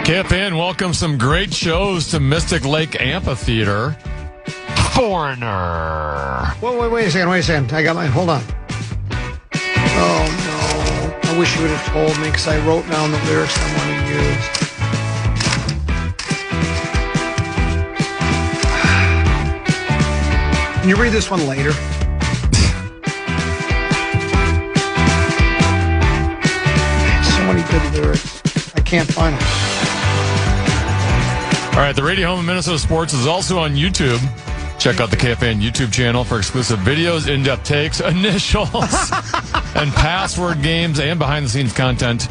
KFAN welcomes some great shows to Mystic Lake Amphitheater. Foreigner. Whoa, wait a second. I got mine. Hold on. Oh, no. I wish you would have told me because I wrote down the lyrics I want to use. Can you read this one later? So many good lyrics. I can't find them. All right, the Radio Home of Minnesota Sports is also on YouTube. Check out the KFAN YouTube channel for exclusive videos, in-depth takes, initials, and password games, and behind-the-scenes content.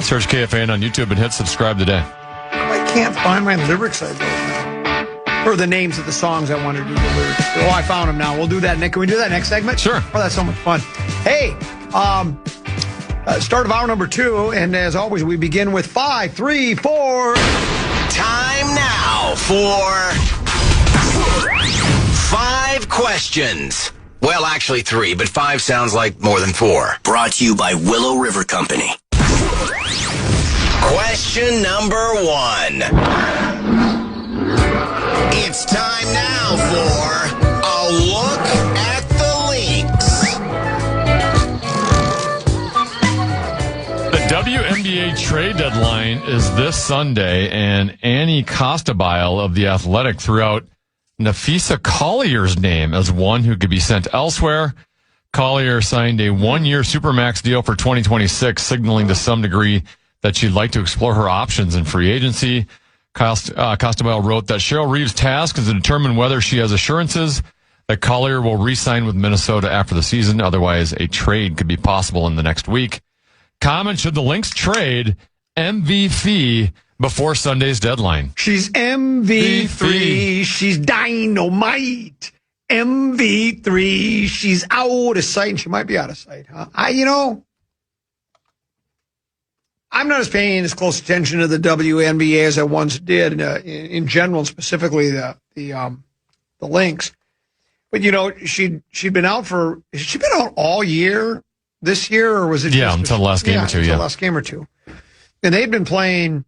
Search KFAN on YouTube and hit subscribe today. I can't find my lyrics I wrote now. Or the names of the songs I wanted to do the lyrics. Oh, I found them now. We'll do that. Can we do that next segment? Sure. Oh, that's so much fun. Hey, start of hour number 2, and as always, we begin with 5, 3, 4. Time now for 5 questions. Well, actually 3, but 5 sounds like more than 4. Brought to you by Willow River Company. Question number 1. It's time now for a look at the links. The WNBA trade deadline is this Sunday, and Annie Costabile of The Athletic threw out Nafisa Collier's name as one who could be sent elsewhere. Collier signed a 1-year Supermax deal for 2026, signaling to some degree that she'd like to explore her options in free agency. Costabile wrote that Cheryl Reeves' task is to determine whether she has assurances that Collier will re-sign with Minnesota after the season. Otherwise, a trade could be possible in the next week. Comment, should the Lynx trade MV Phee before Sunday's deadline? She's MV3. She's dynamite. MV3. She's out of sight. She might be out of sight, huh? I'm not paying as close attention to the WNBA as I once did in general, specifically the Lynx. But she'd been out all year this year, or was it? Yeah, until the last game or two. Until the last game or two, and they'd been playing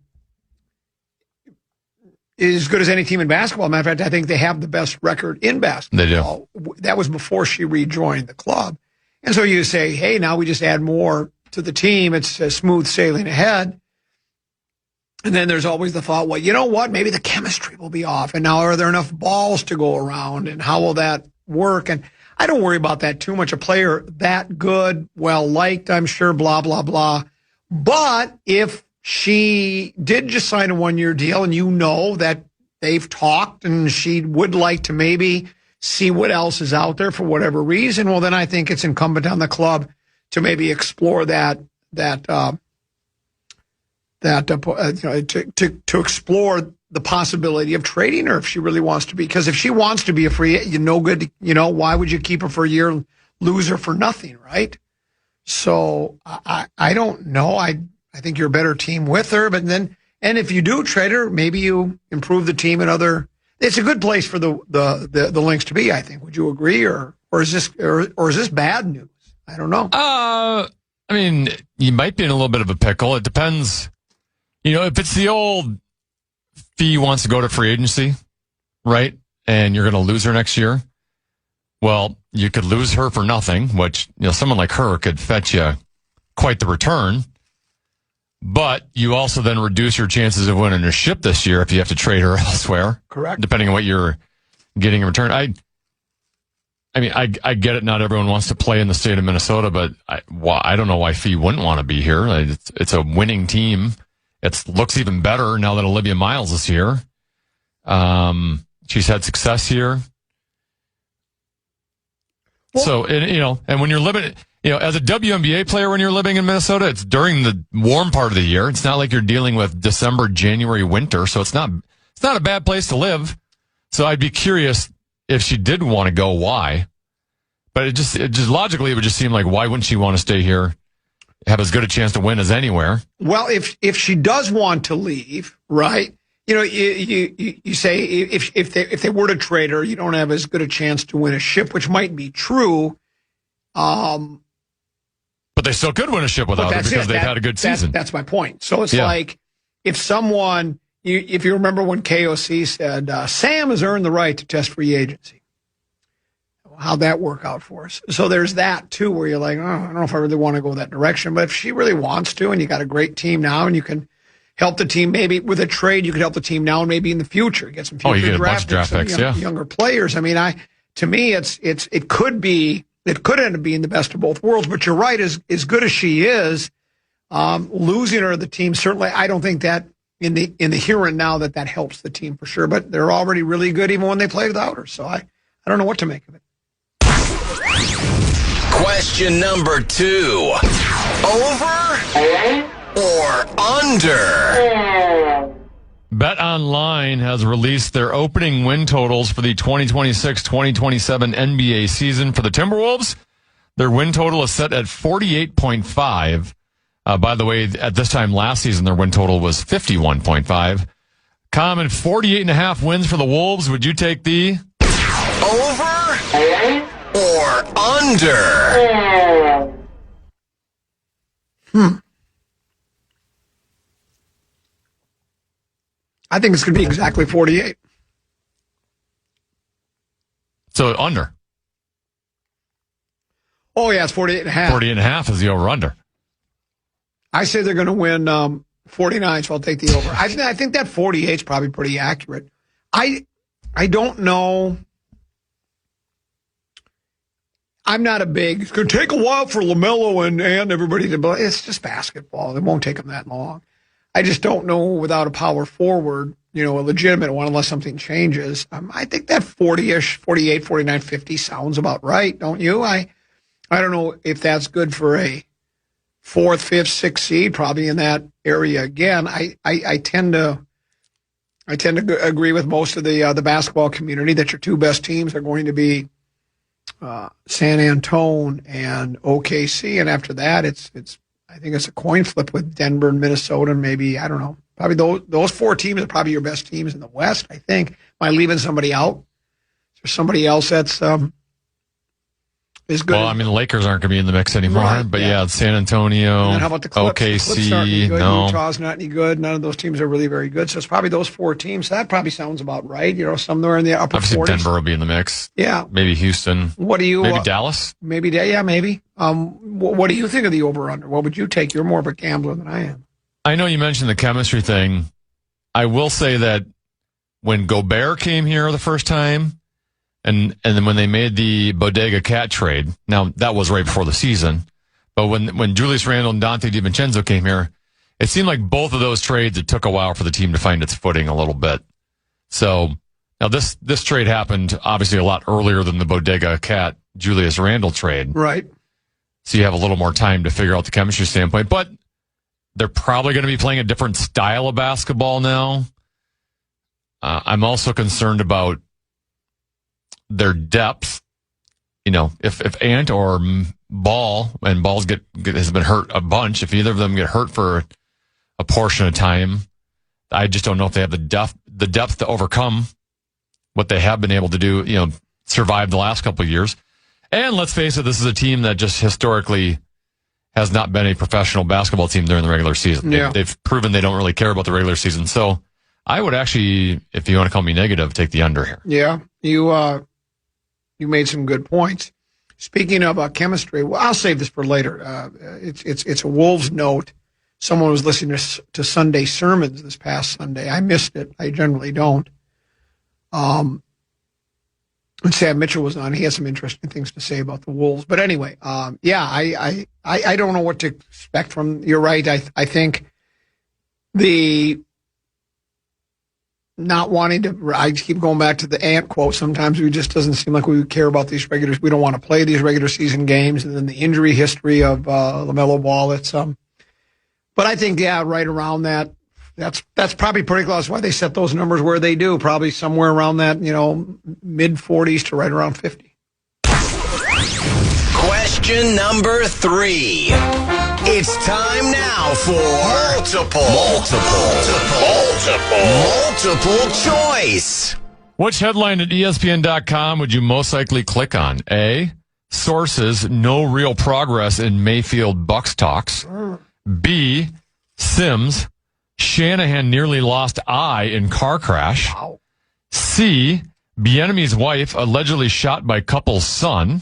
as good as any team in basketball. Matter of fact, I think they have the best record in basketball. They do. That was before she rejoined the club, and so you say, hey, now we just add more to the team. It's smooth sailing ahead. And then there's always the thought, well, you know what? Maybe the chemistry will be off. And now are there enough balls to go around? And how will that work? And I don't worry about that too much. A player that good, well-liked, I'm sure, blah, blah, blah. But if she did just sign a 1-year deal and you know that they've talked and she would like to maybe see what else is out there for whatever reason, well, then I think it's incumbent on the club to maybe explore to explore the possibility of trading her if she really wants to be. Because if she wants to be a free, why would you keep her for a year, lose her for nothing, right? So I don't know. I think you're a better team with her, and if you do trade her, maybe you improve the team and other. It's a good place for the Lynx to be, I think. Would you agree, or is this bad news? I don't know. I mean, you might be in a little bit of a pickle. It depends. If it's the old Phee wants to go to free agency, right? And you're going to lose her next year. Well, you could lose her for nothing, which, someone like her could fetch you quite the return. But you also then reduce your chances of winning a ship this year if you have to trade her elsewhere. Correct. Depending on what you're getting in return. I get it. Not everyone wants to play in the state of Minnesota, but I don't know why Phee wouldn't want to be here. It's a winning team. It looks even better now that Olivia Miles is here. She's had success here. Well, so, and when you're living, as a WNBA player, when you're living in Minnesota, it's during the warm part of the year. It's not like you're dealing with December, January, winter. So it's not a bad place to live. So I'd be curious if she did want to go, why? But it just logically, it would just seem like, why wouldn't she want to stay here, have as good a chance to win as anywhere? Well, if she does want to leave, right? You say if they were to trade her, you don't have as good a chance to win a ship, which might be true. But they still could win a ship without her because they've had a good season. That's my point. So it's like, if someone, if you remember when KOC said, Sam has earned the right to test free agency. How'd that work out for us? So there's that, too, where you're like, oh, I don't know if I really want to go that direction. But if she really wants to, and you got a great team now, and you can help the team maybe with a trade, you could help the team now and maybe in the future. Get some future draft picks, younger players. I mean, to me, it could end up being the best of both worlds. But you're right, as good as she is, losing her to the team, certainly I don't think that in the here and now that helps the team for sure. But they're already really good even when they play without her. So I don't know what to make of it. Question number 2. Over or under? Bet Online has released their opening win totals for the 2026-2027 NBA season. For the Timberwolves, their win total is set at 48.5. By the way, at this time last season, their win total was 51.5. Common 48.5 wins for the Wolves. Would you take the over or under? I think it's going to be exactly 48. So under. Oh, yeah, it's 48.5. 48.5 is the over-under. I say they're going to win 49, so I'll take the over. I think that 48 is probably pretty accurate. I don't know. I'm not a big. It's going to take a while for LaMelo and everybody to. But it's just basketball. It won't take them that long. I just don't know without a power forward, a legitimate one, unless something changes. I think that 40-ish, 48, 49, 50 sounds about right, don't you? I don't know if that's good for a 4th, 5th, 6th seed, probably in that area again. I tend to agree with most of the basketball community that your two best teams are going to be San Antonio and OKC, and after that, I think it's a coin flip with Denver and Minnesota, and maybe, I don't know, probably those 4 teams are probably your best teams in the West, I think. Am I leaving somebody out? Is there somebody else that's is good? Well, I mean, the Lakers aren't going to be in the mix anymore, right, but yeah, it's San Antonio, and then how about the Clips? OKC, the Clips aren't any good. no. Utah's not any good. None of those teams are really very good, so it's probably those 4 teams. So that probably sounds about right, somewhere in the upper 40s. Obviously, Denver will be in the mix. Yeah. Maybe Houston. What do you... Maybe Dallas? Maybe, yeah, maybe. What do you think of the over-under? What would you take? You're more of a gambler than I am. I know you mentioned the chemistry thing. I will say that when Gobert came here the first time, and then when they made the Bodega Cat trade, now that was right before the season, but when Julius Randle and Dante DiVincenzo came here, it seemed like both of those trades, it took a while for the team to find its footing a little bit. So now this trade happened obviously a lot earlier than the Bodega Cat Julius Randle trade. Right. So you have a little more time to figure out the chemistry standpoint, but they're probably going to be playing a different style of basketball now. I'm also concerned about their depth. If Ant or Ball, and Ball's has been hurt a bunch, if either of them get hurt for a portion of time, I just don't know if they have the depth to overcome what they have been able to do, survive the last couple of years. And let's face it, this is a team that just historically has not been a professional basketball team during the regular season. Yeah. They've proven they don't really care about the regular season. So I would actually, if you want to call me negative, take the under here. Yeah, you made some good points. Speaking of chemistry, well, I'll save this for later. It's a Wolves note. Someone was listening to Sunday sermons this past Sunday. I missed it. I generally don't. And Sam Mitchell was on. He had some interesting things to say about the Wolves. But anyway, I don't know what to expect from. You're right. I think the not wanting to. I keep going back to the Ant quote. Sometimes it just doesn't seem like we care about these regulars. We don't want to play these regular season games, and then the injury history of LaMelo Ball. It's but I think right around that. That's probably pretty close. Why they set those numbers where they do, probably somewhere around that, mid 40s to right around 50. Question number 3. It's time now for multiple choice. Which headline at ESPN.com would you most likely click on? A, sources, no real progress in Mayfield Bucks talks. B, Sims, Shanahan nearly lost eye in car crash. Wow. C, Bieniemy's wife allegedly shot by couple's son.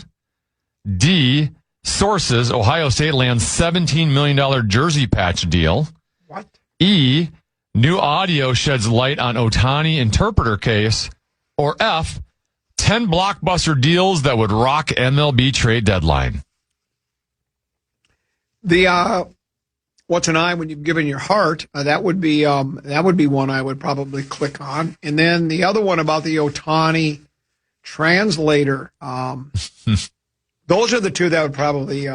D, sources, Ohio State lands $17 million jersey patch deal. What? E, new audio sheds light on Ohtani interpreter case. Or F, 10 blockbuster deals that would rock MLB trade deadline. The what's an eye when you've given your heart? That would be one I would probably click on. And then the other one about the Ohtani translator. Those are the two that would probably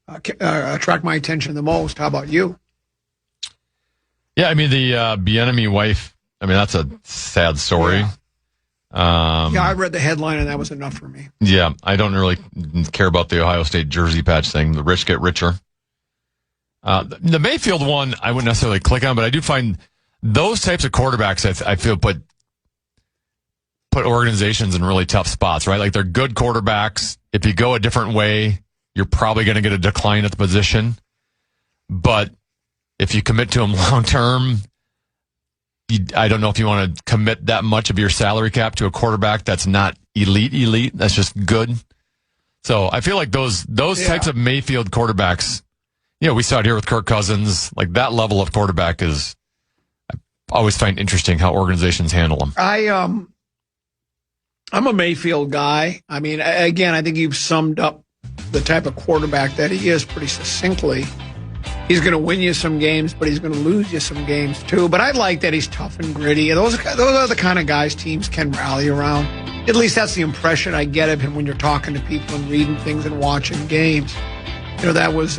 attract my attention the most. How about you? Yeah, I mean, the Bieniemy wife, I mean, that's a sad story. Yeah. I read the headline, and that was enough for me. Yeah, I don't really care about the Ohio State jersey patch thing. The rich get richer. The Mayfield one, I wouldn't necessarily click on, but I do find those types of quarterbacks, I feel, put organizations in really tough spots, right? Like, they're good quarterbacks. If you go a different way, you're probably going to get a decline at the position. But if you commit to them long term, I don't know if you want to commit that much of your salary cap to a quarterback that's not elite. That's just good. So I feel like those types of Mayfield quarterbacks, we saw it here with Kirk Cousins. Like, that level of quarterback is, I always find interesting how organizations handle them. I'm a Mayfield guy. I mean, again, I think you've summed up the type of quarterback that he is pretty succinctly. He's going to win you some games, but he's going to lose you some games too. But I like that he's tough and gritty. Those are the kind of guys teams can rally around. At least that's the impression I get of him when you're talking to people and reading things and watching games. That was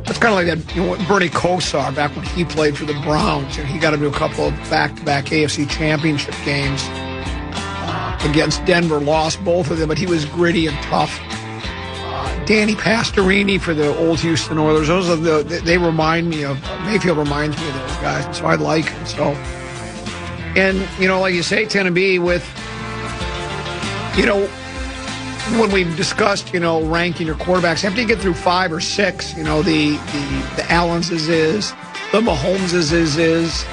that's kind of like that. Bernie Kosar back when he played for the Browns. He got into a couple of back-to-back AFC Championship games against Denver, lost both of them, but he was gritty and tough. Danny Pastorini for the old Houston Oilers. Those are they remind me of, Mayfield reminds me of those guys, and so I like him. So, and, like you say, Tennessee with, when we've discussed, ranking your quarterbacks, after you get through 5 or 6, the Allenses is, the Mahomeses is,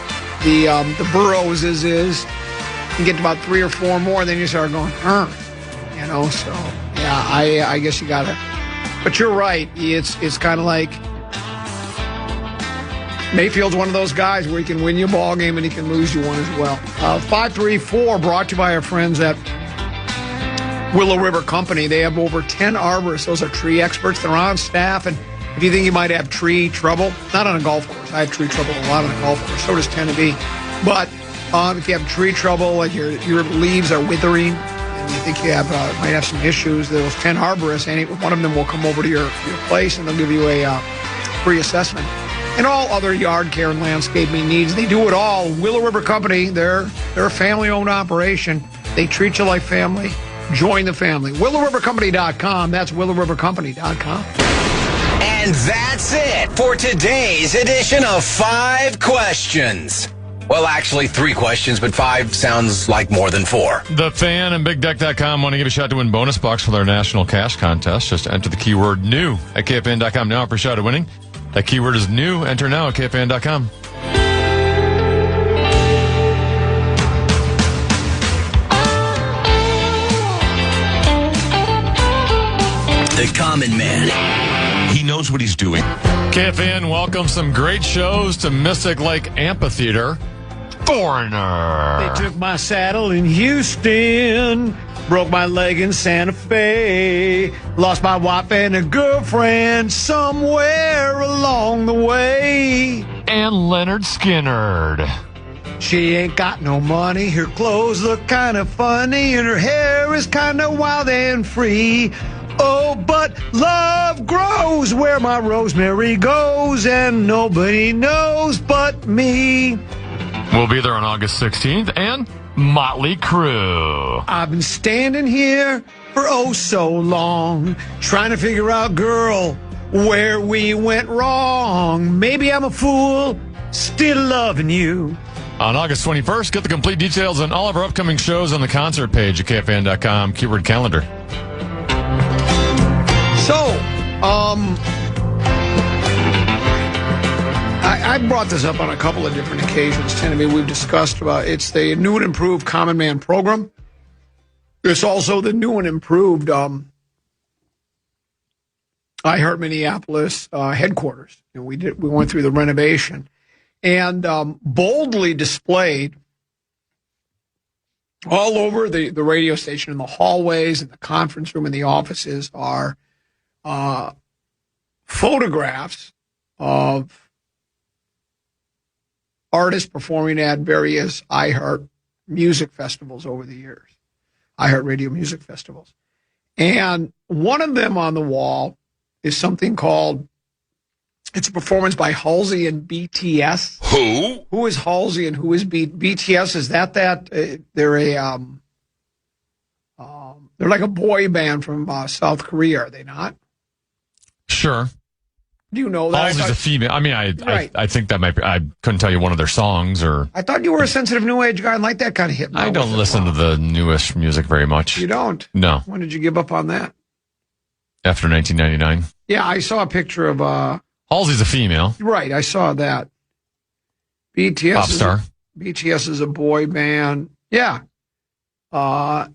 the Burrows is, you get to about 3 or 4 more, then you start going, so, yeah, I guess you got to. But you're right. It's kind of like Mayfield's one of those guys where he can win you a ball game and he can lose you one as well. 534 brought to you by our friends at Willow River Company. They have over 10 arborists. Those are tree experts. They're on staff. And if you think you might have tree trouble, not on a golf course. I have tree trouble a lot on a golf course. So does Tennessee. But if you have tree trouble, like your leaves are withering, and you think you might have some issues, those 10 arborists, and one of them will come over to your place and they'll give you a free assessment. And all other yard care and landscaping needs. They do it all. Willow River Company, they're a family-owned operation. They treat you like family. Join the family. WillowRiverCompany.com. That's WillowRiverCompany.com. And that's it for today's edition of 5 Questions. Well, actually, 3 questions, but 5 sounds like more than 4. The Fan and BigDeck.com want to give a shot to win bonus bucks for their national cash contest. Just enter the keyword new at KFAN.com now for a shot at winning. That keyword is new. Enter now at KFAN.com. The Common Man. He knows what he's doing. KFAN welcomes some great shows to Mystic Lake Amphitheater. Foreigner. They took my saddle in Houston, broke my leg in Santa Fe, lost my wife and a girlfriend somewhere along the way. And Leonard Skinnerd. She ain't got no money, her clothes look kind of funny, and her hair is kind of wild and free. Oh, but love grows where my rosemary goes, and nobody knows but me. We'll be there on August 16th, and Motley Crue. I've been standing here for oh so long, trying to figure out, girl, where we went wrong. Maybe I'm a fool, still loving you. On August 21st, get the complete details on all of our upcoming shows on the concert page at KFAN.com, keyword calendar. brought this up on a couple of different occasions, Tim. I mean, we've discussed about it's the new and improved Common Man program. It's also the new and improved iHeart Minneapolis headquarters. We went through the renovation, and boldly displayed all over the radio station, in the hallways, in the conference room, in the offices, are photographs of artists performing at various iHeart music festivals over the years, iHeart Radio music festivals. And one of them on the wall is something called, it's a performance by Halsey and BTS. Who? Who is Halsey and who is BTS? Is that they're like a boy band from South Korea, are they not? Sure. Do you know that? Halsey's a female. I mean, I think that might be, I couldn't tell you one of their songs or. I thought you were a sensitive new age guy and like that kind of hip. I don't listen to the newish music very much. You don't? No. When did you give up on that? After 1999. Yeah, I saw a picture of Halsey's a female. Right, I saw that. BTS Pop star. BTS is a boy band. Yeah. A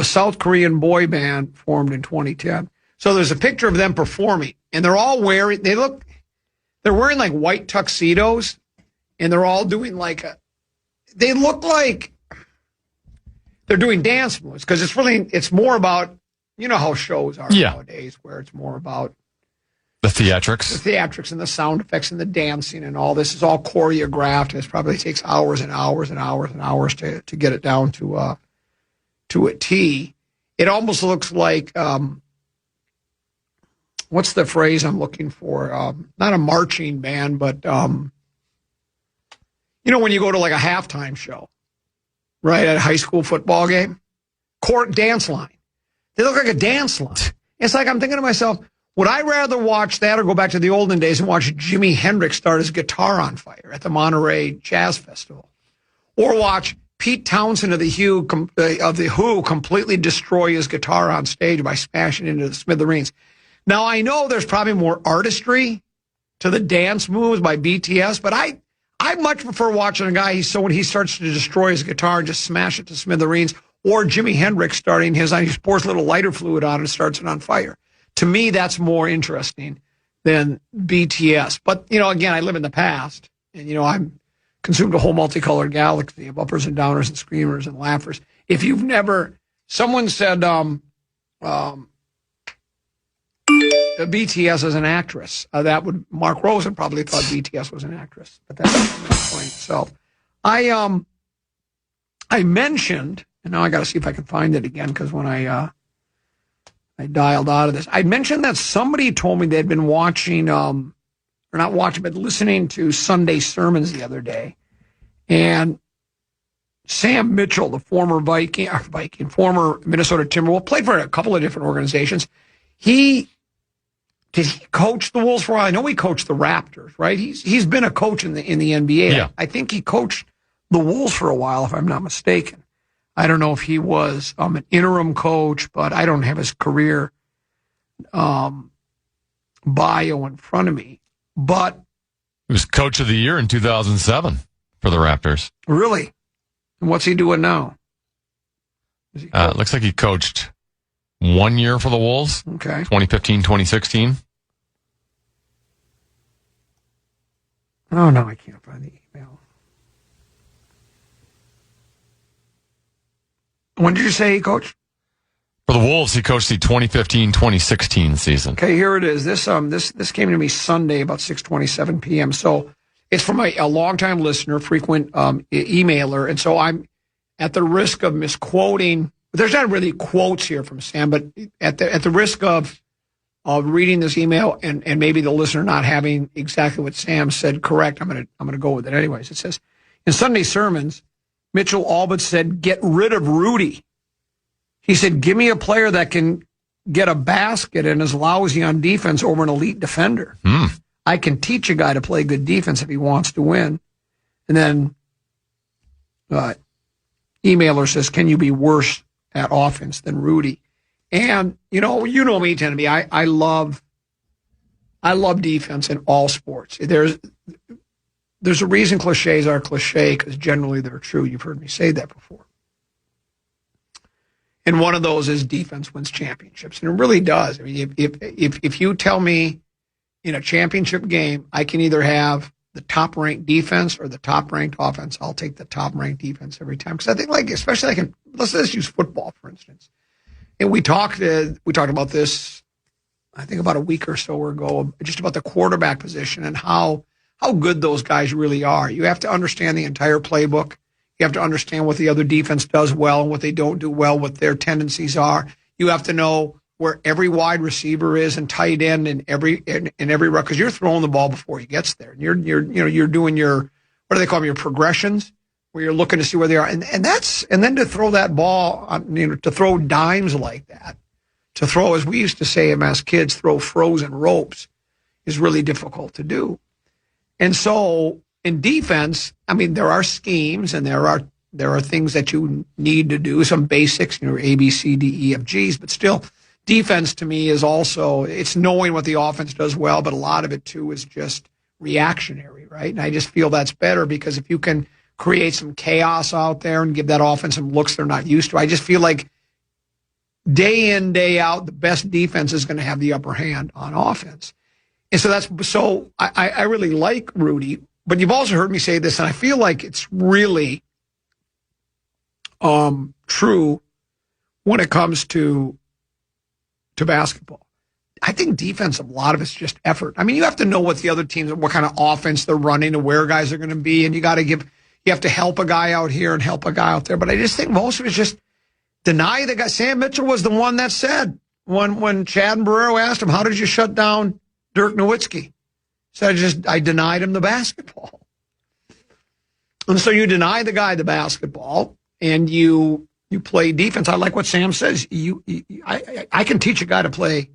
South Korean boy band formed in 2010. So there's a picture of them performing, and they're all wearing, they're wearing like white tuxedos, and they're all doing they look like they're doing dance moves, because it's more about, you know how shows are nowadays, where it's more about the theatrics. The theatrics and the sound effects and the dancing and all this is all choreographed, and it probably takes hours and hours and hours and hours to get it down to a T. It almost looks like, what's the phrase I'm looking for? Not a marching band, but, when you go to like a halftime show, right, at a high school football game, court dance line. They look like a dance line. It's like I'm thinking to myself, would I rather watch that or go back to the olden days and watch Jimi Hendrix start his guitar on fire at the Monterey Jazz Festival? Or watch Pete Townsend of the Who completely destroy his guitar on stage by smashing into the smithereens? Now, I know there's probably more artistry to the dance moves by BTS, but I much prefer watching a guy when he starts to destroy his guitar and just smash it to smithereens, or Jimi Hendrix starting his on, he pours a little lighter fluid on it and starts it on fire. To me, that's more interesting than BTS. But, again, I live in the past, and, I'm consumed a whole multicolored galaxy of uppers and downers and screamers and laughers. If you've never, someone said BTS is an actress. Mark Rosen probably thought BTS was an actress, but that's not the point. So I mentioned, and now I got to see if I can find it again, because when I dialed out of this, I mentioned that somebody told me they'd been watching, or not watching, but listening to Sunday sermons the other day. And Sam Mitchell, the former former Minnesota Timberwolves, played for a couple of different organizations. Did he coach the Wolves for a while? I know he coached the Raptors, right? He's been a coach in the NBA. Yeah. I think he coached the Wolves for a while, if I'm not mistaken. I don't know if he was an interim coach, but I don't have his career bio in front of me. But he was coach of the year in 2007 for the Raptors. Really? And what's he doing now? It looks like he coached 1 year for the Wolves. Okay. 2015, 2016. Oh, no, I can't find the email. When did you say he coached? For the Wolves, he coached the 2015-2016 season. Okay, here it is. This came to me Sunday about 6:27 p.m. So it's from a longtime listener, frequent emailer, and so I'm at the risk of misquoting. There's not really quotes here from Sam, but at the risk of reading this email and maybe the listener not having exactly what Sam said correct, I'm gonna go with it anyways. It says, in Sunday sermons, Mitchell all but said, get rid of Rudy. He said, give me a player that can get a basket and is lousy on defense over an elite defender. I can teach a guy to play good defense if he wants to win. And then emailer says, can you be worse at offense than Rudy? And, you know me, Tenneby. I love defense in all sports. there's a reason cliches are cliche, because generally they're true. You've heard me say that before. And one of those is defense wins championships. And it really does. I mean, if you tell me in a championship game, I can either have the top-ranked defense or the top-ranked offense, I'll take the top-ranked defense every time. Because I think, like, especially like let's use football, for instance. And we talked about this, I think about a week or so ago, just about the quarterback position and how good those guys really are. You have to understand the entire playbook. You have to understand what the other defense does well and what they don't do well, what their tendencies are. You have to know where every wide receiver is and tight end in every run, because you're throwing the ball before he gets there. And you're doing your, what do they call them, your progressions, where you're looking to see where they are. And then to throw that ball, to throw dimes like that, to throw, as we used to say as kids, throw frozen ropes is really difficult to do. And so in defense, I mean, there are schemes and there are things that you need to do, some basics, A, B, C, D, E, F, Gs, but still, defense to me is also, it's knowing what the offense does well, but a lot of it too is just reactionary, right? And I just feel that's better, because if you can create some chaos out there and give that offense some looks they're not used to, I just feel like day in, day out, the best defense is going to have the upper hand on offense. And so I really like Rudy, but you've also heard me say this, and I feel like it's really true when it comes to basketball. I think defense, a lot of it's just effort. I mean, you have to know what the other teams, what kind of offense they're running and where guys are going to be, and you have to help a guy out here and help a guy out there. But I just think most of it's just deny the guy. Sam Mitchell was the one that said, when Chad and Barrero asked him, how did you shut down Dirk Nowitzki? So I denied him the basketball. And so you deny the guy the basketball and you play defense. I like what Sam says. I can teach a guy to play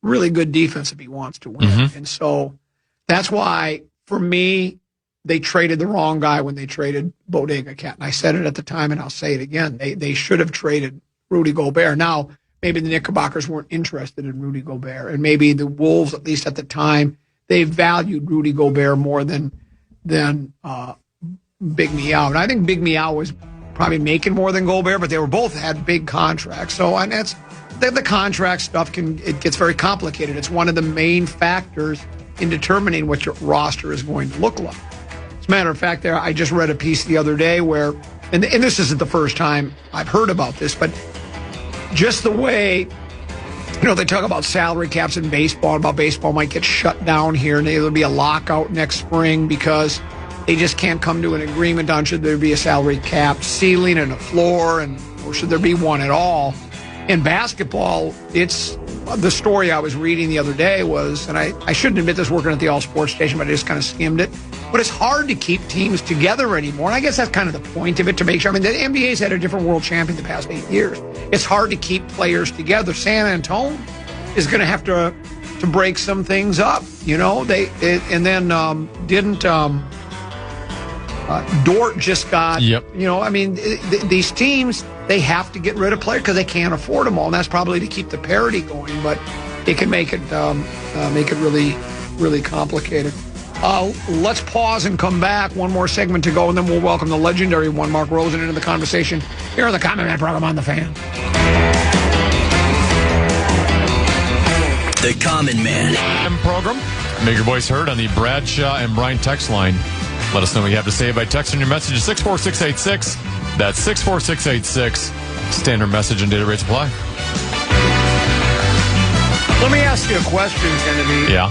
really good defense if he wants to win. Mm-hmm. And so that's why, for me, they traded the wrong guy when they traded Bodega Cat. And I said it at the time, and I'll say it again. They should have traded Rudy Gobert. Now, maybe the Knickerbockers weren't interested in Rudy Gobert, and maybe the Wolves, at least at the time, they valued Rudy Gobert more than Big Meow. And I think Big Meow was probably making more than Gobert, but they both had big contracts. So, and that's the contract stuff it gets very complicated. It's one of the main factors in determining what your roster is going to look like. As a matter of fact, I just read a piece the other day where, and this isn't the first time I've heard about this, but just the way, they talk about salary caps in baseball, about baseball might get shut down here, and there'll be a lockout next spring because they just can't come to an agreement on should there be a salary cap ceiling and a floor, or should there be one at all. In basketball, it's the story I was reading the other day was, and I shouldn't admit this working at the All Sports station, but I just kind of skimmed it. But it's hard to keep teams together anymore. And I guess that's kind of the point of it, to make sure. I mean, the NBA's had a different world champion the past 8 years. It's hard to keep players together. San Antonio is going to have to break some things up. Dort just got, these teams, they have to get rid of players because they can't afford them all. And that's probably to keep the parity going, but it can make it really, really complicated. Let's pause and come back. One more segment to go, and then we'll welcome the legendary one, Mark Rosen, into the conversation here on the Common Man program on The Fan. The Common Man program. Make your voice heard on the Bradshaw and Bryan text line. Let us know what you have to say by texting your message to 64686. That's 64686. Standard message and data rates apply. Let me ask you a question, Kennedy. Yeah.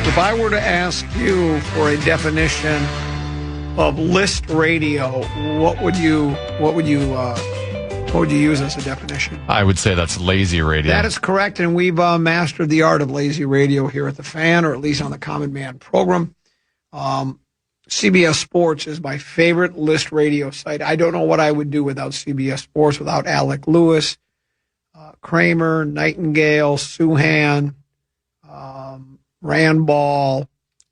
If I were to ask you for a definition of list radio, what would you use as a definition? I would say that's lazy radio. That is correct, and we've mastered the art of lazy radio here at The Fan, or at least on the Common Man program. CBS Sports is my favorite list radio site. I don't know what I would do without CBS Sports, without Alec Lewis, Kramer, Nightingale, Suhan, Randball,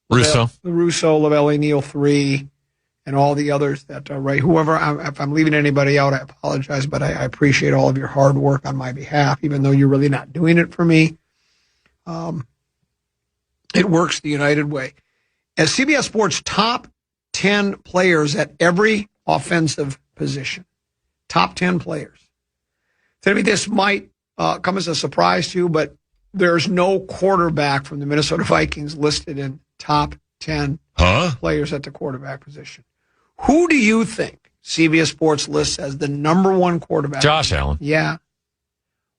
Russo, Lavelle Neal 3, and all the others that write. If I'm leaving anybody out, I apologize, but I appreciate all of your hard work on my behalf, even though you're really not doing it for me. It works the United way. As CBS Sports top 10 players at every offensive position. Top 10 players. So, I mean, this might come as a surprise to you, but there's no quarterback from the Minnesota Vikings listed in top 10 players at the quarterback position. Who do you think CBS Sports lists as the number one quarterback? Josh Allen. Yeah.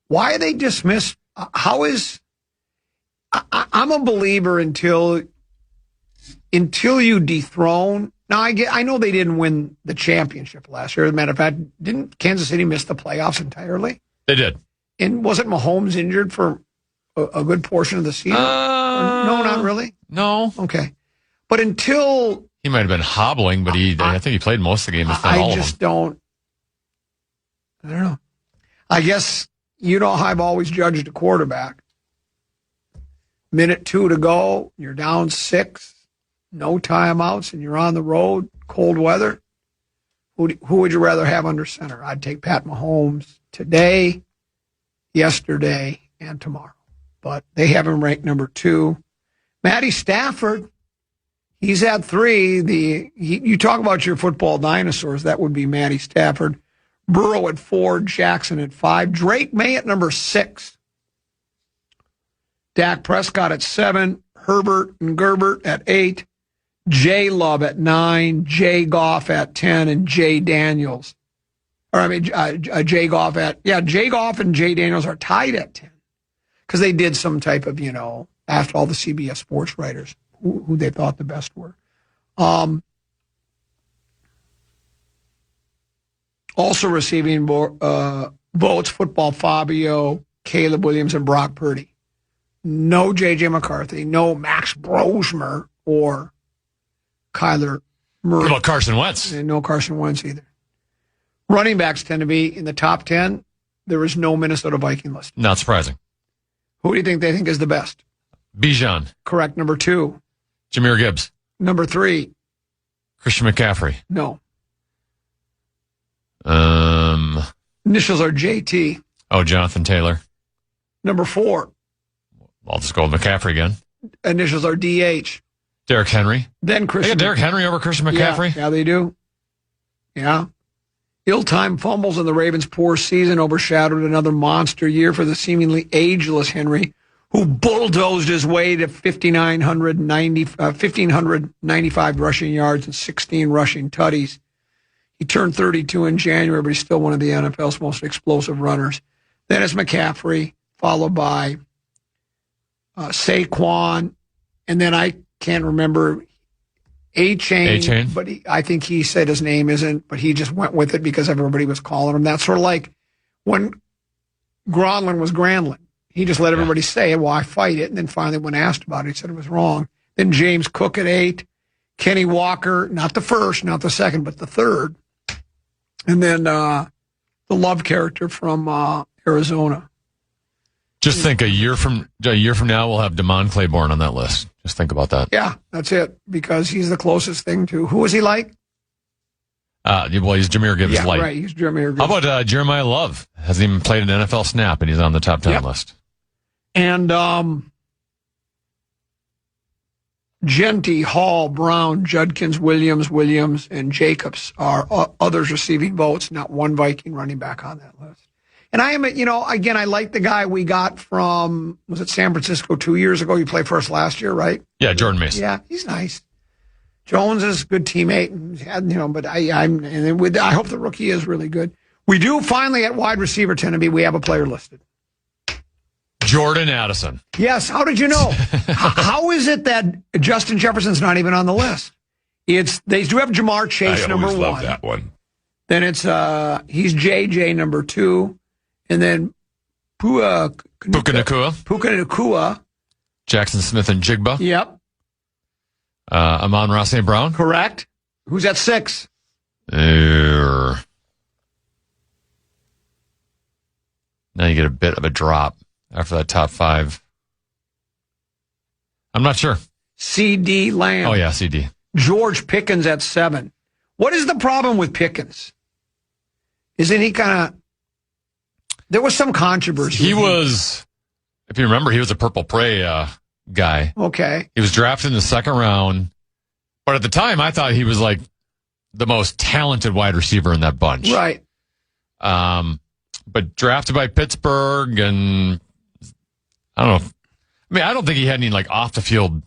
Why are they dismissed? I'm a believer until you dethrone. Now, I know they didn't win the championship last year. As a matter of fact, didn't Kansas City miss the playoffs entirely? They did. And wasn't Mahomes injured for a good portion of the season? No, not really? No. Okay. But until... He might have been hobbling, but I think he played most of the game. I don't know. I guess, how I've always judged a quarterback. Minute 2 to go, you're down 6, no timeouts, and you're on the road, cold weather. Who would you rather have under center? I'd take Pat Mahomes today, yesterday, and tomorrow. But they have him ranked number 2. Matty Stafford, he's at 3. You talk about your football dinosaurs, that would be Matty Stafford. Burrow at 4, Jackson at 5, Drake May at number 6. Dak Prescott at 7, Herbert and Gerbert at 8, J. Love at 9, Jay Goff at 10, and Jay Daniels. Jay Goff Jay Goff and Jay Daniels are tied at 10 because they did some type of, after all the CBS Sports writers who they thought the best were. Also receiving votes, Football Fabio, Caleb Williams, and Brock Purdy. No J.J. McCarthy, no Max Brosmer or Kyler Murray. What about Carson Wentz? And no Carson Wentz either. Running backs tend to be in the top 10. There is no Minnesota Viking list. Not surprising. Who do you think they think is the best? Bijan. Correct. Number 2. Jahmyr Gibbs. Number 3. Christian McCaffrey. No. Initials are JT. Oh, Jonathan Taylor. Number 4. I'll just go with McCaffrey again. Initials are DH. Derrick Henry. Then Christian. They got Derrick Henry over Christian McCaffrey? Yeah, they do. Yeah. Ill-timed fumbles in the Ravens' poor season overshadowed another monster year for the seemingly ageless Henry, who bulldozed his way to 1,595 rushing yards and 16 rushing tutties. He turned 32 in January, but he's still one of the NFL's most explosive runners. Then it's McCaffrey, followed by Saquon, and then I can't remember A-Chain, but I think he said his name isn't, but he just went with it because everybody was calling him. That's sort of like when Gronlin was Granlin. He just let everybody say it, I fight it, and then finally when asked about it, he said it was wrong. Then James Cook at 8, Kenny Walker, not the first, not the second, but the third. And then the Love character from Arizona. Just think a year from now, we'll have Damon Claiborne on that list. Just think about that. Yeah, that's it. Because he's the closest thing to who is he like? He's Jahmyr Gibbs yeah, light. Right, he's Jahmyr Gibbs. How about Jeremiah Love? Hasn't even played an NFL snap, and he's on the top 10 list. And Genty, Hall, Brown, Judkins, Williams, and Jacobs are others receiving votes. Not one Viking running back on that list. And I am, again, I like the guy we got from, was it San Francisco 2 years ago? He played for us last year, right? Yeah, Jordan Mason. Yeah, he's nice. Jones is a good teammate, but I hope the rookie is really good. We do finally at wide receiver tend to be, we have a player listed. Jordan Addison. Yes, how did you know? How is it that Justin Jefferson's not even on the list? They do have Jamar Chase, number 1. I always love that one. Then it's he's JJ, number 2. And then Puka Nacua. Jackson Smith and Jigba. Yep. Amon-Ra St. Brown. Correct. Who's at 6? Now you get a bit of a drop after that top 5. I'm not sure. C.D. Lamb. Oh, yeah, C.D. George Pickens at 7. What is the problem with Pickens? Isn't he kind of... There was some controversy. He was, if you remember, he was a Purple Prey guy. Okay. He was drafted in the second round But at the time, I thought he was like the most talented wide receiver in that bunch. Right. But drafted by Pittsburgh, and I don't know. I don't think he had any like off the field,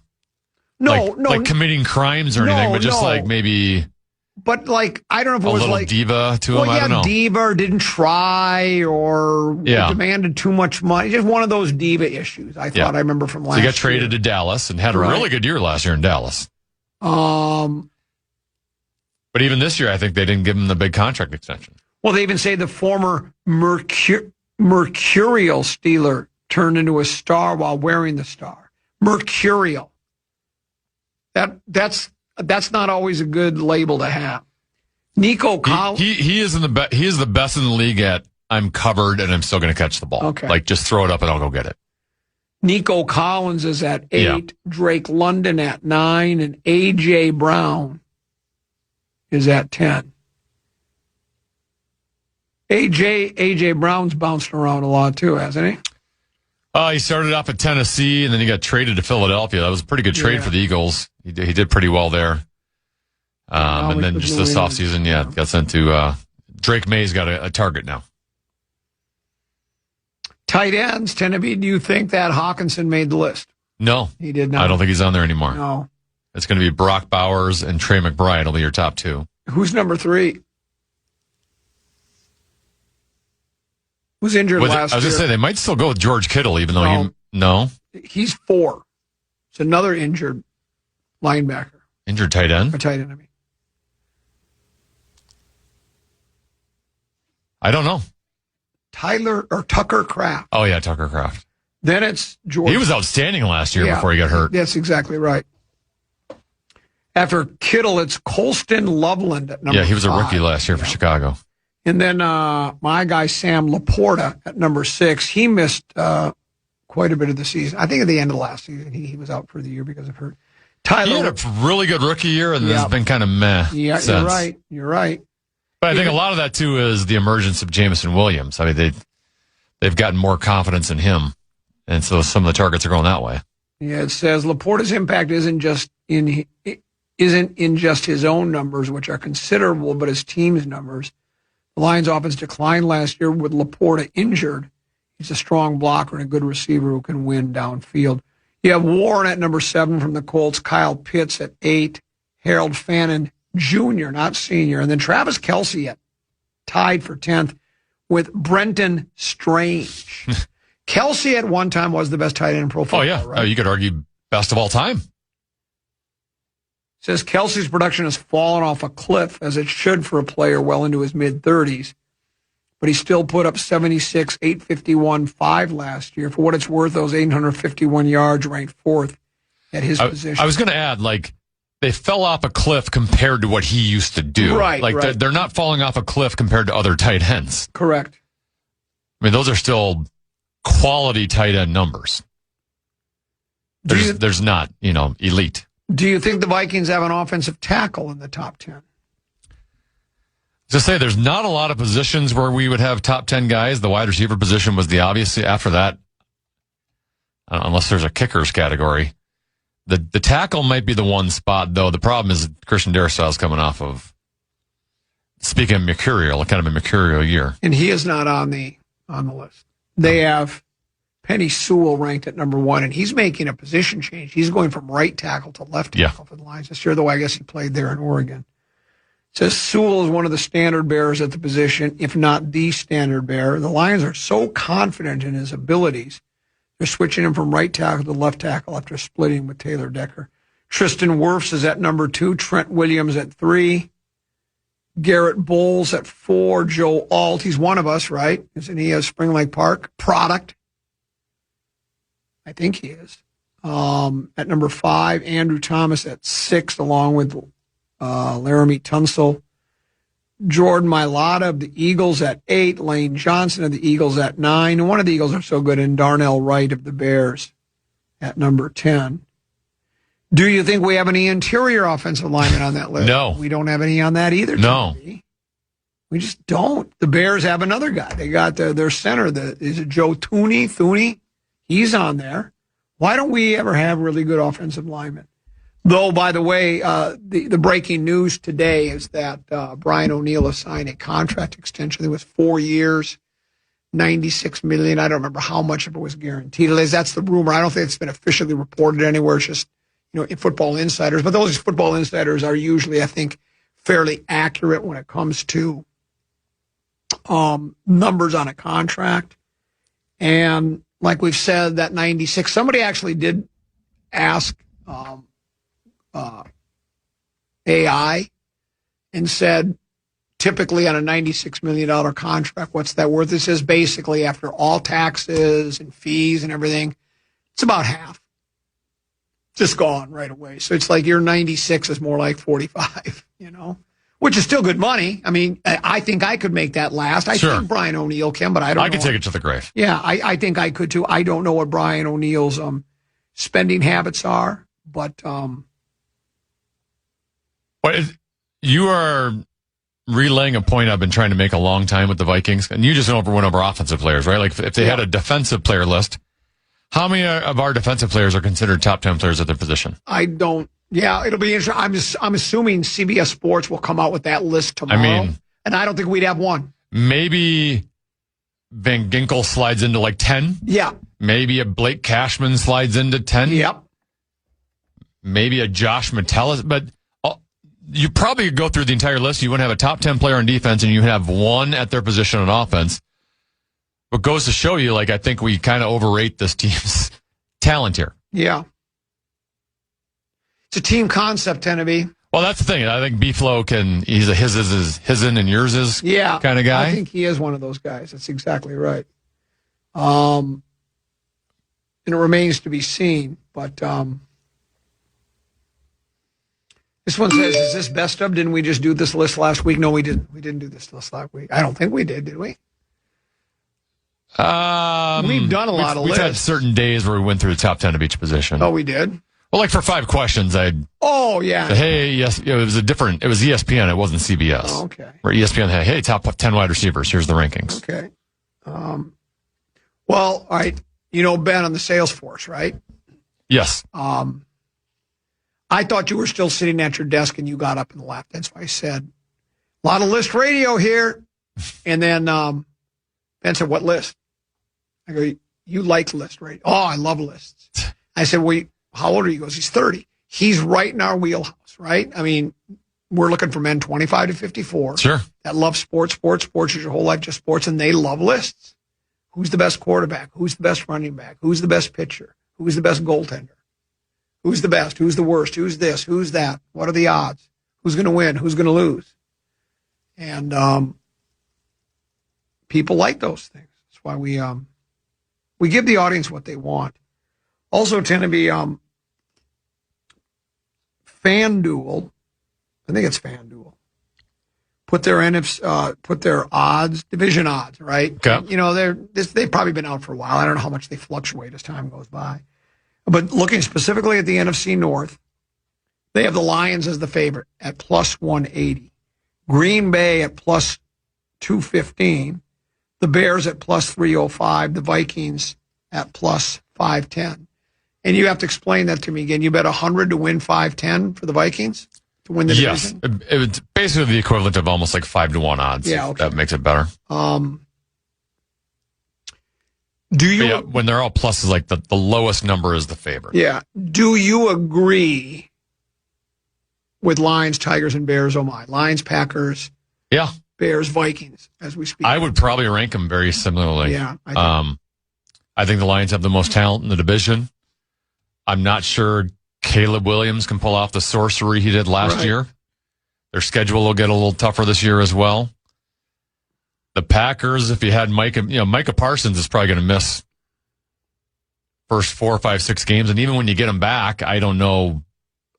like committing crimes or anything, but just like maybe. But like, I don't know if it was like a little diva to him. I don't know. Diva, or didn't try, or demanded too much money. Just one of those diva issues. I thought I remember from last year. He got traded to Dallas and had a really good year last year in Dallas. But even this year, I think they didn't give him the big contract extension. Well, they even say the former mercurial Steeler turned into a star while wearing the star. Mercurial. That's not always a good label to have. Nico Collins. He is he is the best in the league at I'm covered and I'm still going to catch the ball. Okay. Like just throw it up and I'll go get it. Nico Collins is at 8, Drake London at 9, and A.J. Brown is at 10. A.J. Brown's bounced around a lot too, hasn't he? He started off at Tennessee, and then he got traded to Philadelphia. That was a pretty good trade for the Eagles. He did pretty well there. And then just this offseason, got sent to Drake May's got a target now. Tight ends tend to be, do you think that Hawkinson made the list? No. He did not. I don't think he's on there anymore. No. It's going to be Brock Bowers and Trey McBride will be your top 2. Who's number 3? Was injured last year. I was going to say, they might still go with George Kittle, even though he's 4. It's another injured linebacker. Injured tight end? A tight end, I mean. I don't know. Tucker Kraft. Oh, yeah, Tucker Kraft. Then it's George. He was outstanding last year before he got hurt. That's exactly right. After Kittle, it's Colston Loveland at number 5. Yeah, he was a rookie last year for Chicago. And then my guy, Sam Laporta, at number 6. He missed quite a bit of the season. I think at the end of last season, he was out for the year because of hurt. He had a really good rookie year, and it's been kind of meh. Yeah, since. You're right. But I think a lot of that, too, is the emergence of Jameson Williams. I mean, they've gotten more confidence in him, and so some of the targets are going that way. Yeah, it says Laporta's impact isn't in just his own numbers, which are considerable, but his team's numbers. The Lions' offense declined last year with Laporta injured. He's a strong blocker and a good receiver who can win downfield. You have Warren at number 7 from the Colts, Kyle Pitts at 8, Harold Fannin Jr., not senior, and then Travis Kelce tied for 10th with Brenton Strange. Kelce at one time was the best tight end in pro football. Oh, yeah. Right? You could argue best of all time. Says Kelce's production has fallen off a cliff, as it should for a player well into his mid-30s. But he still put up 76, 851, 5 last year. For what it's worth, those 851 yards ranked 4th at his position. I was going to add, they fell off a cliff compared to what he used to do. Right. They're not falling off a cliff compared to other tight ends. Correct. I mean, those are still quality tight end numbers. There's not, elite. Do you think the Vikings have an offensive tackle in the top 10? To say there's not a lot of positions where we would have top 10 guys. The wide receiver position was the obvious. After that, unless there's a kickers category, the tackle might be the one spot, though. The problem is Christian Darrisaw's coming off of, speaking of mercurial, kind of a mercurial year. And he is not on the list. They have Penny Sewell ranked at number 1, and he's making a position change. He's going from right tackle to left tackle for the Lions this year, though I guess he played there in Oregon. It says Sewell is one of the standard bearers at the position, if not the standard bearer. The Lions are so confident in his abilities, they're switching him from right tackle to left tackle after splitting with Taylor Decker. Tristan Wirfs is at number 2, Trent Williams at 3, Garrett Bowles at 4, Joe Alt. He's one of us, right? Isn't he a Spring Lake Park product? I think he is. At number 5, Andrew Thomas at 6, along with Laramie Tunsil. Jordan Mailata of the Eagles at 8, Lane Johnson of the Eagles at 9, and one of the Eagles are so good, and Darnell Wright of the Bears at number 10. Do you think we have any interior offensive linemen on that list? No. We don't have any on that either. No. We just don't. The Bears have another guy. They got their center. Is it Joe Thuney? He's on there. Why don't we ever have really good offensive linemen? Though, by the way, the breaking news today is that Brian O'Neill has signed a contract extension. It was 4 years, $96 million. I don't remember how much of it was guaranteed. That's the rumor. I don't think it's been officially reported anywhere. It's just, in Football Insiders. But those Football Insiders are usually, I think, fairly accurate when it comes to numbers on a contract. And like we've said, that 96, somebody actually did ask AI and said, typically on a $96 million contract, what's that worth? This is basically after all taxes and fees and everything, it's about half. Just gone right away. So it's like your 96 is more like 45, which is still good money. I mean, I think I could make that last. I think Brian O'Neill can, but I don't know. I could take it to the grave. Yeah, I think I could too. I don't know what Brian O'Neill's spending habits are, but you are relaying a point I've been trying to make a long time with the Vikings, and you just went over offensive players, right? Like if they had a defensive player list, how many of our defensive players are considered top 10 players at their position? I don't. Yeah, it'll be interesting. I'm assuming CBS Sports will come out with that list tomorrow. And I don't think we'd have one. Maybe Van Ginkel slides into like 10. Yeah. Maybe a Blake Cashman slides into 10. Yep. Maybe a Josh Metellus, but you probably go through the entire list. You wouldn't have a top 10 player on defense, and you have one at their position on offense. What goes to show you, I think we kind of overrate this team's talent here. Yeah. It's a team concept, Tenneby. Well, that's the thing. I think B-Flow he's a his in and yours is kind of guy. I think he is one of those guys. That's exactly right. And it remains to be seen, but this one says, is this best of? Didn't we just do this list last week? No, we didn't. We didn't do this list last week. I don't think we did we? We've done a lot of lists. We've had certain days where we went through the top 10 of each position. Oh, we did? Well, like for 5 questions, Oh, yeah. Said, hey, yes, it was ESPN. It wasn't CBS. Oh, okay. Where ESPN had, hey, top 10 wide receivers. Here's the rankings. Okay. Well, all right. Ben on the sales force, right? Yes. I thought you were still sitting at your desk and you got up and left. That's why I said, a lot of list radio here. And then Ben said, what list? I go, you like list radio. Oh, I love lists. I said, well, how old are you? He goes, he's 30. He's right in our wheelhouse, right? I mean, we're looking for men 25 to 54. Sure. That love sports is your whole life just sports, and they love lists. Who's the best quarterback? Who's the best running back? Who's the best pitcher? Who's the best goaltender? Who's the best? Who's the worst? Who's this? Who's that? What are the odds? Who's going to win? Who's going to lose? And people like those things. That's why we give the audience what they want. Also tend to be FanDuel. I think it's FanDuel. Put their odds, division odds, right? Okay. They've probably been out for a while. I don't know how much they fluctuate as time goes by. But looking specifically at the NFC North, they have the Lions as the favorite at plus 180. Green Bay at plus 215. The Bears at plus 305. The Vikings at plus 510. And you have to explain that to me again. You bet 100 to win 510 for the Vikings to win the division? Yes. It's basically the equivalent of almost like 5-1 odds. Yeah, okay. That makes it better. When they're all pluses, like the lowest number is the favorite. Yeah. Do you agree with Lions, Tigers, and Bears? Oh my. Lions, Packers. Yeah. Bears, Vikings, as we speak. I would probably rank them very similarly. Yeah. I think the Lions have the most talent in the division. I'm not sure Caleb Williams can pull off the sorcery he did last year. Their schedule will get a little tougher this year as well. The Packers, if you had Micah Parsons is probably going to miss first 4, 5, 6 games. And even when you get him back, I don't know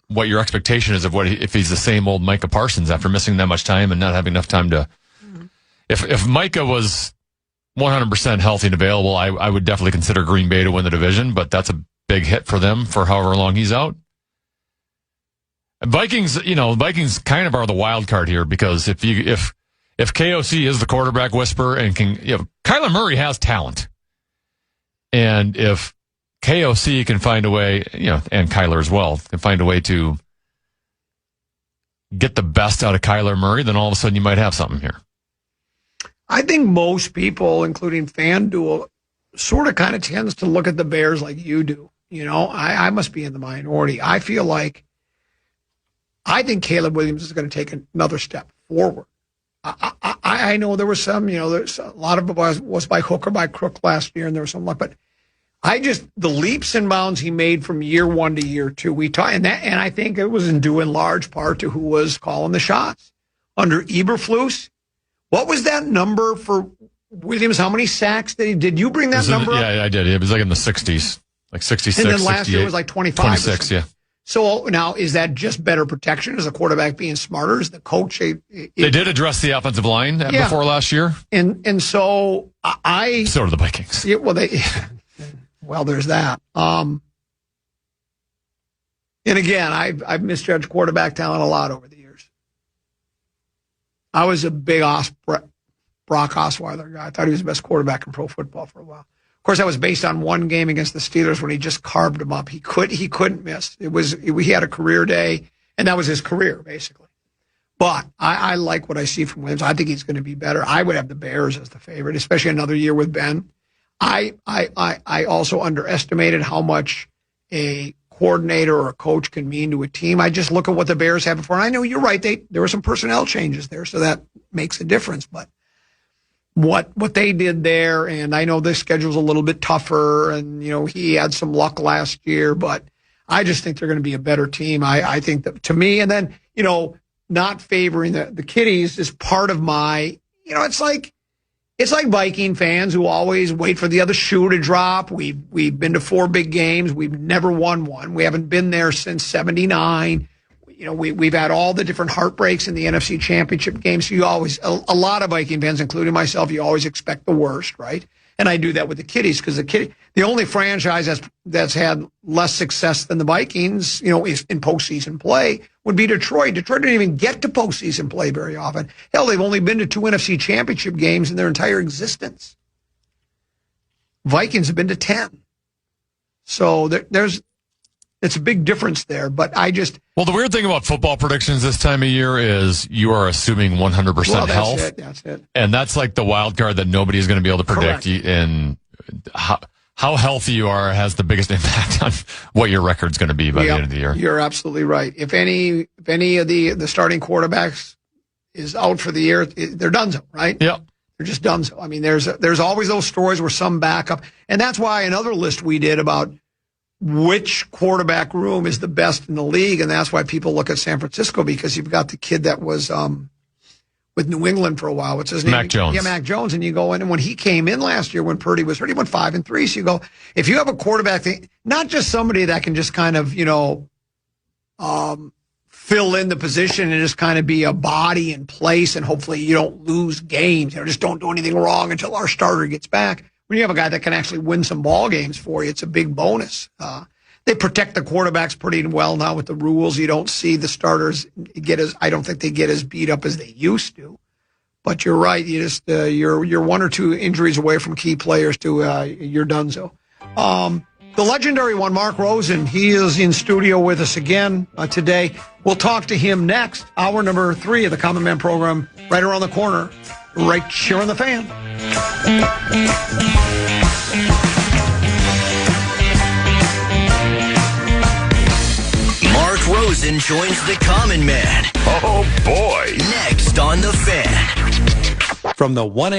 what your expectation is of if he's the same old Micah Parsons after missing that much time and not having enough time to. Mm-hmm. If Micah was 100% healthy and available, I would definitely consider Green Bay to win the division, but that's a big hit for them for however long he's out. Vikings kind of are the wild card here because if KOC is the quarterback whisperer and Kyler Murray has talent, and if KOC can find a way, and Kyler as well, can find a way to get the best out of Kyler Murray, then all of a sudden you might have something here. I think most people, including FanDuel, sort of kind of tends to look at the Bears like you do. I must be in the minority. I feel like I think Caleb Williams is going to take another step forward. I know there was some, there's a lot of it was by hook or by crook last year, and there was some luck, but the leaps and bounds he made from year one to year two, and I think it was due in large part to who was calling the shots. Under Eberflus, what was that number for Williams? How many sacks did you bring that number up? Yeah, I did. It was like in the 60s, like 66, and then last 68, year it was like 25. 26, yeah. So now, is that just better protection? Is the quarterback being smarter? Is the coach? They did address the offensive line before last year. And so So did the Vikings. Yeah, well, there's that. And again, I've misjudged quarterback talent a lot over the years. I was a big Brock Osweiler guy. I thought he was the best quarterback in pro football for a while. Of course, that was based on one game against the Steelers when he just carved him up. He couldn't miss. He had a career day, and that was his career, basically. But I like what I see from Williams. I think he's going to be better. I would have the Bears as the favorite, especially another year with Ben. I also underestimated how much a coordinator or a coach can mean to a team. I just look at what the Bears have before. And I know you're right. There were some personnel changes there, so that makes a difference. But what they did there, and I know this schedule's a little bit tougher, and he had some luck last year, but I just think they're going to be a better team. I think that, to me, and then not favoring the Kitties is part of my. It's like Viking fans who always wait for the other shoe to drop. We've been to 4 big games. We've never won one. We haven't been there since '79. We've had all the different heartbreaks in the NFC Championship games. So you always, a lot of Viking fans, including myself, you always expect the worst, right? And I do that with the Kitties because the only franchise that's had less success than the Vikings, is in postseason play would be Detroit. Detroit didn't even get to postseason play very often. Hell, they've only been to 2 NFC Championship games in their entire existence. Vikings have been to 10. So it's a big difference there, but Well, the weird thing about football predictions this time of year is you are assuming 100% health. That's it. And that's like the wild card that nobody is going to be able to predict. Correct. And how healthy you are has the biggest impact on what your record's going to be by the end of the year. You're absolutely right. If any of the starting quarterbacks is out for the year, they're donezo, right? Yep. They're just donezo. I mean, there's always those stories where some backup, and that's why another list we did about which quarterback room is the best in the league, and that's why people look at San Francisco, because you've got the kid that was with New England for a while. What's his name? Mac Jones. Yeah, Mac Jones. And you go in, and when he came in last year, when Purdy was hurt, he went 5-3. So you go, if you have a quarterback, not just somebody that can just kind of, fill in the position and just kind of be a body in place, and hopefully you don't lose games. Just don't do anything wrong until our starter gets back. When you have a guy that can actually win some ball games for you, it's a big bonus. They protect the quarterbacks pretty well now with the rules. You don't see the starters I don't think they get as beat up as they used to. But you're right. You're 1 or 2 injuries away from key players to you're donezo. The legendary one, Mark Rosen, he is in studio with us again today. We'll talk to him next. Hour number 3 of the Common Man program, right around the corner, right here on the Fan. Mark Rosen joins the Common Man. Oh, boy. Next on the Fan. From the 1-8